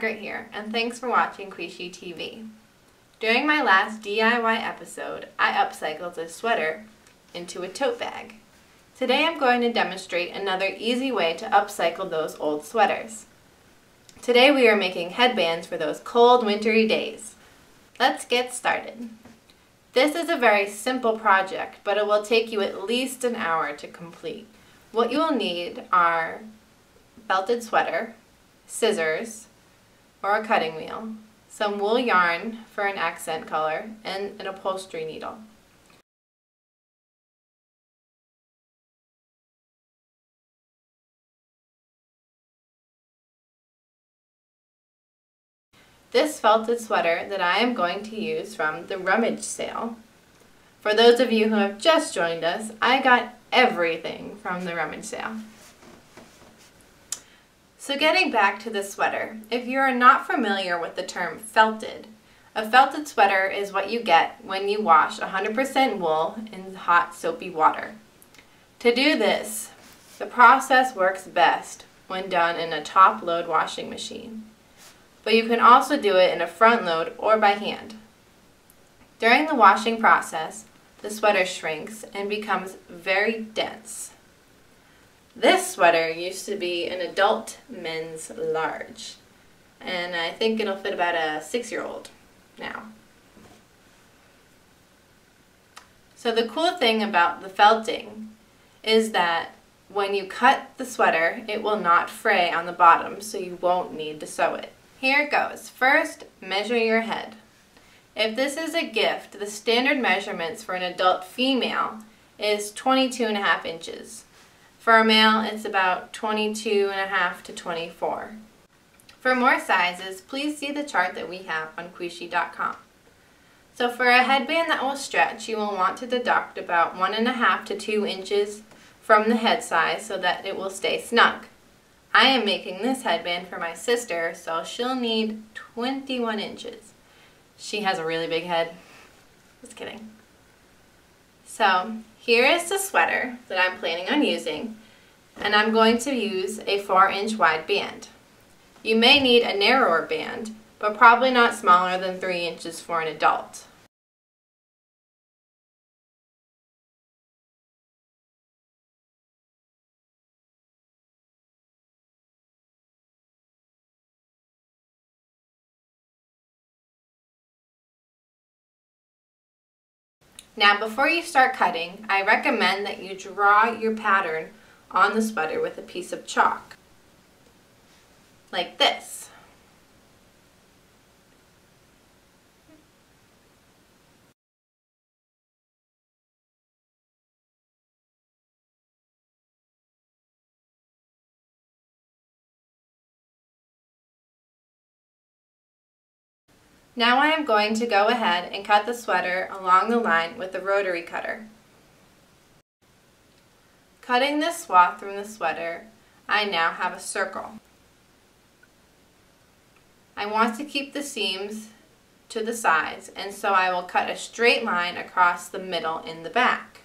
Margaret here, and thanks for watching Quishy TV. During my last DIY episode, I upcycled a sweater into a tote bag. Today I'm going to demonstrate another easy way to upcycle those old sweaters. Today we are making headbands for those cold, wintry days. Let's get started. This is a very simple project, but it will take you at least an hour to complete. What you will need are belted sweater, scissors, or a cutting wheel, some wool yarn for an accent color, and an upholstery needle. This felted sweater that I am going to use from the rummage sale. For those of you who have just joined us, I got everything from the rummage sale. So getting back to the sweater, if you are not familiar with the term felted, a felted sweater is what you get when you wash 100% wool in hot soapy water. To do this, the process works best when done in a top-load washing machine, but you can also do it in a front load or by hand. During the washing process, the sweater shrinks and becomes very dense. This sweater used to be an adult men's large, and I think it'll fit about a 6-year-old now. So the cool thing about the felting is that when you cut the sweater, it will not fray on the bottom, so you won't need to sew it. Here it goes. First, measure your head. If this is a gift, the standard measurements for an adult female is 22.5 inches. For a male, it's about 22.5 to 24. For more sizes, please see the chart that we have on Quishy.com. So for a headband that will stretch, you will want to deduct about 1.5 to 2 inches from the head size so that it will stay snug. I am making this headband for my sister, so she'll need 21 inches. She has a really big head. Just kidding. So here is the sweater that I'm planning on using, and I'm going to use a 4-inch wide band. You may need a narrower band, but probably not smaller than 3 inches for an adult. Now before you start cutting, I recommend that you draw your pattern on the sweater with a piece of chalk, like this. Now I am going to go ahead and cut the sweater along the line with the rotary cutter. Cutting this swath from the sweater, I now have a circle. I want to keep the seams to the sides, and so I will cut a straight line across the middle in the back.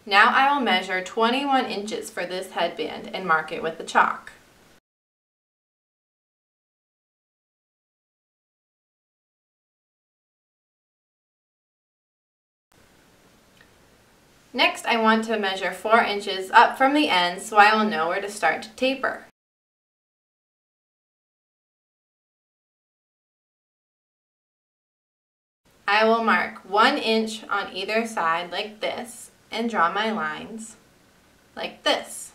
Now I will measure 21 inches for this headband and mark it with the chalk. Next, I want to measure 4 inches up from the end so I will know where to start to taper. I will mark 1 inch on either side like this and draw my lines like this.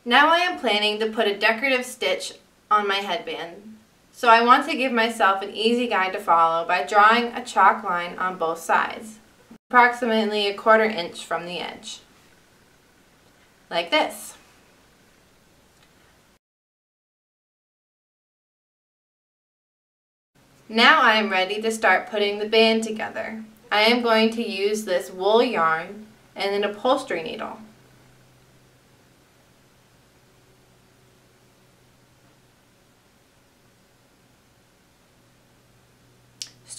Now I am planning to put a decorative stitch on my headband, so I want to give myself an easy guide to follow by drawing a chalk line on both sides, approximately 1/4 inch from the edge, like this. Now I am ready to start putting the band together. I am going to use this wool yarn and an upholstery needle.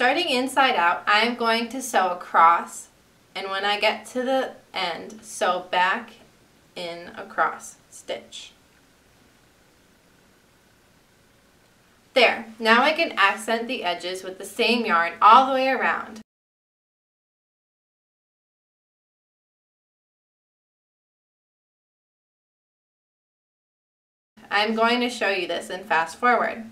Starting inside out, I am going to sew across, and when I get to the end, sew back in across stitch. There, now I can accent the edges with the same yarn all the way around. I'm going to show you this in fast forward.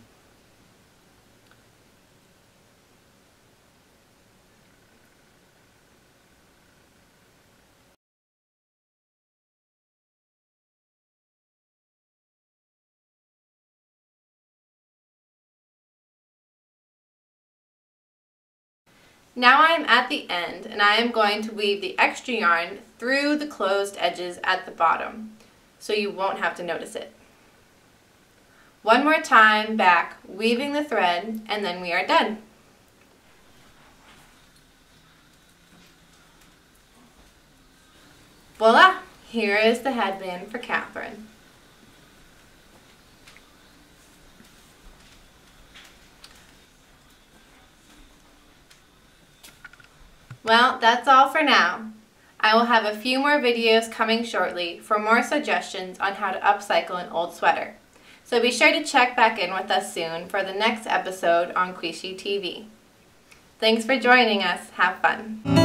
Now I am at the end, and I am going to weave the extra yarn through the closed edges at the bottom, so you won't have to notice it. One more time back, weaving the thread, and then we are done. Voila! Here is the headband for Catherine. Well, that's all for now. I will have a few more videos coming shortly for more suggestions on how to upcycle an old sweater. So be sure to check back in with us soon for the next episode on Quishi TV. Thanks for joining us. Have fun.